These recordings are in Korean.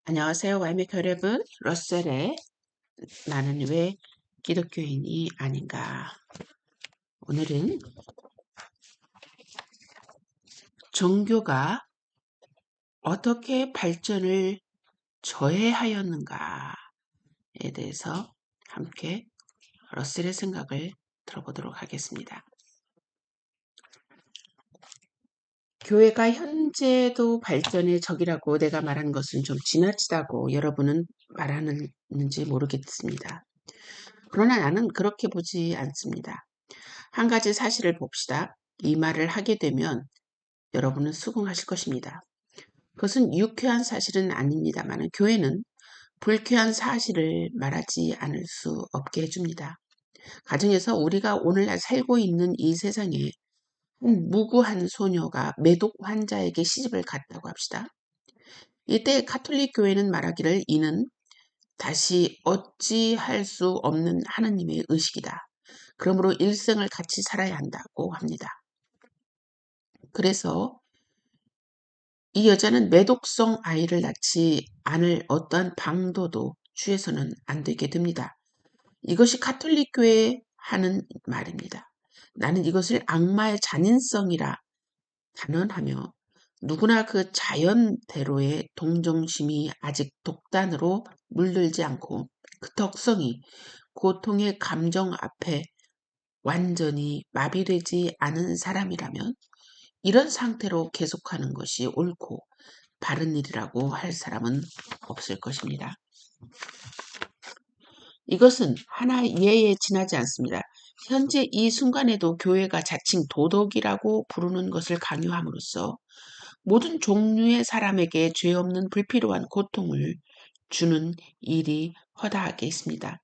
안녕하세요. 와이메커 여러분. 러셀의 나는 왜 기독교인이 아닌가. 오늘은 종교가 어떻게 발전을 저해하였는가에 대해서 함께 러셀의 생각을 들어보도록 하겠습니다. 교회가 현재도 발전의 적이라고 내가 말하는 것은 좀 지나치다고 여러분은 말하는지 모르겠습니다. 그러나 나는 그렇게 보지 않습니다. 한 가지 사실을 봅시다. 이 말을 하게 되면 여러분은 수긍하실 것입니다. 그것은 유쾌한 사실은 아닙니다만 교회는 불쾌한 사실을 말하지 않을 수 없게 해줍니다. 가정에서 우리가 오늘날 살고 있는 이 세상에 무구한 소녀가 매독 환자에게 시집을 갔다고 합시다. 이때 가톨릭 교회는 말하기를 이는 다시 어찌할 수 없는 하느님의 의식이다. 그러므로 일생을 같이 살아야 한다고 합니다. 그래서 이 여자는 매독성 아이를 낳지 않을 어떠한 방도도 주에서는 안 되게 됩니다. 이것이 가톨릭 교회에 하는 말입니다. 나는 이것을 악마의 잔인성이라 단언하며 누구나 그 자연대로의 동정심이 아직 독단으로 물들지 않고 그 덕성이 고통의 감정 앞에 완전히 마비되지 않은 사람이라면 이런 상태로 계속하는 것이 옳고 바른 일이라고 할 사람은 없을 것입니다. 이것은 하나의 예에 지나지 않습니다. 현재 이 순간에도 교회가 자칭 도덕이라고 부르는 것을 강요함으로써 모든 종류의 사람에게 죄 없는 불필요한 고통을 주는 일이 허다하게 있습니다.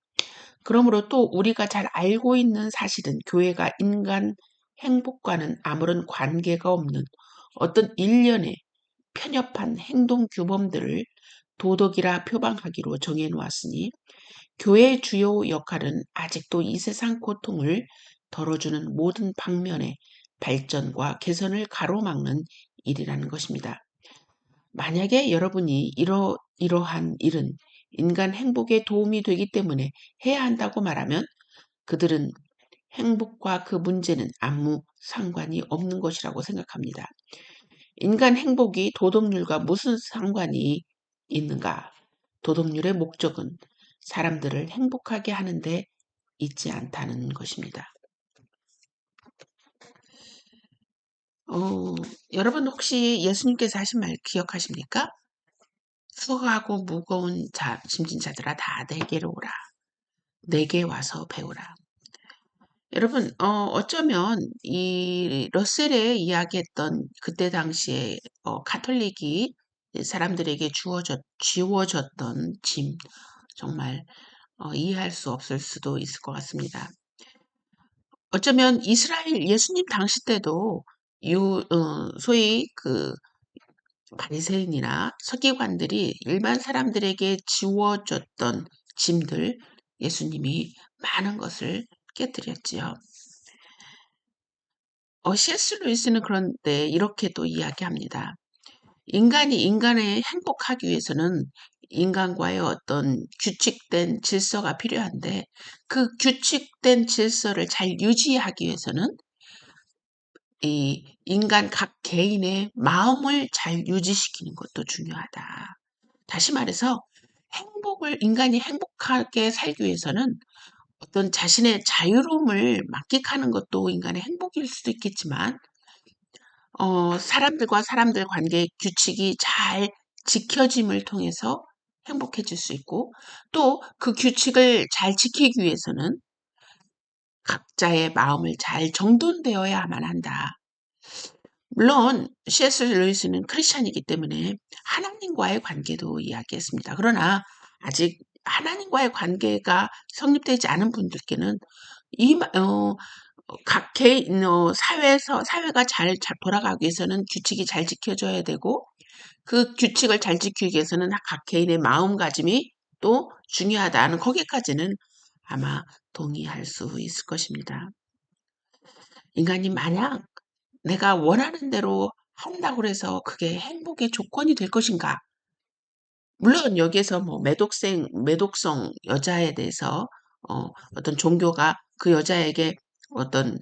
그러므로 또 우리가 잘 알고 있는 사실은 교회가 인간 행복과는 아무런 관계가 없는 어떤 일련의 편협한 행동 규범들을 도덕이라 표방하기로 정해놓았으니 교회의 주요 역할은 아직도 이 세상 고통을 덜어주는 모든 방면의 발전과 개선을 가로막는 일이라는 것입니다. 만약에 여러분이 이러한 일은 인간 행복에 도움이 되기 때문에 해야 한다고 말하면 그들은 행복과 그 문제는 아무 상관이 없는 것이라고 생각합니다. 인간 행복이 도덕률과 무슨 상관이 있는가? 도덕률의 목적은 사람들을 행복하게 하는데 있지 않다는 것입니다. 여러분 혹시 예수님께서 하신 말 기억하십니까? 수고하고 무거운 짐진 자들아 다 내게로 오라. 내게 와서 배우라. 여러분 어쩌면 이 러셀의 이야기했던 그때 당시에 가톨릭이 사람들에게 지워졌던 짐 정말 이해할 수 없을 수도 있을 것 같습니다. 어쩌면 이스라엘 예수님 당시 때도 소위 그 바리새인이나 서기관들이 일반 사람들에게 지워졌던 짐들 예수님이 많은 것을 깨뜨렸지요. C.S. 루이스는 그런데 이렇게 또 이야기합니다. 인간이 인간의 행복하기 위해서는 인간과의 어떤 규칙된 질서가 필요한데 그 규칙된 질서를 잘 유지하기 위해서는 이 인간 각 개인의 마음을 잘 유지시키는 것도 중요하다. 다시 말해서 인간이 행복하게 살기 위해서는 어떤 자신의 자유로움을 만끽하는 것도 인간의 행복일 수도 있겠지만 사람들과 사람들 관계의 규칙이 잘 지켜짐을 통해서 행복해질 수 있고 또 그 규칙을 잘 지키기 위해서는 각자의 마음을 잘 정돈되어야만 한다. 물론 C.S. 루이스는 크리스찬이기 때문에 하나님과의 관계도 이야기했습니다. 그러나 아직 하나님과의 관계가 성립되지 않은 분들께는 각 개인 사회가 잘 돌아가기 위해서는 규칙이 잘 지켜져야 되고 그 규칙을 잘 지키기 위해서는 각 개인의 마음가짐이 또 중요하다는 거기까지는 아마 동의할 수 있을 것입니다. 인간이 만약 내가 원하는 대로 한다고 해서 그게 행복의 조건이 될 것인가? 물론 여기에서 뭐 매독성 여자에 대해서 어떤 종교가 그 여자에게 어떤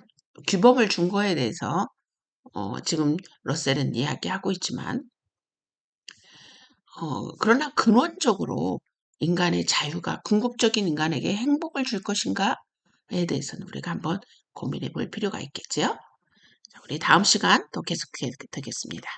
규범을 준 거에 대해서 지금 러셀은 이야기하고 있지만 그러나 근원적으로 인간의 자유가 궁극적인 인간에게 행복을 줄 것인가에 대해서는 우리가 한번 고민해 볼 필요가 있겠지요. 자, 우리 다음 시간 또 계속해 보겠습니다.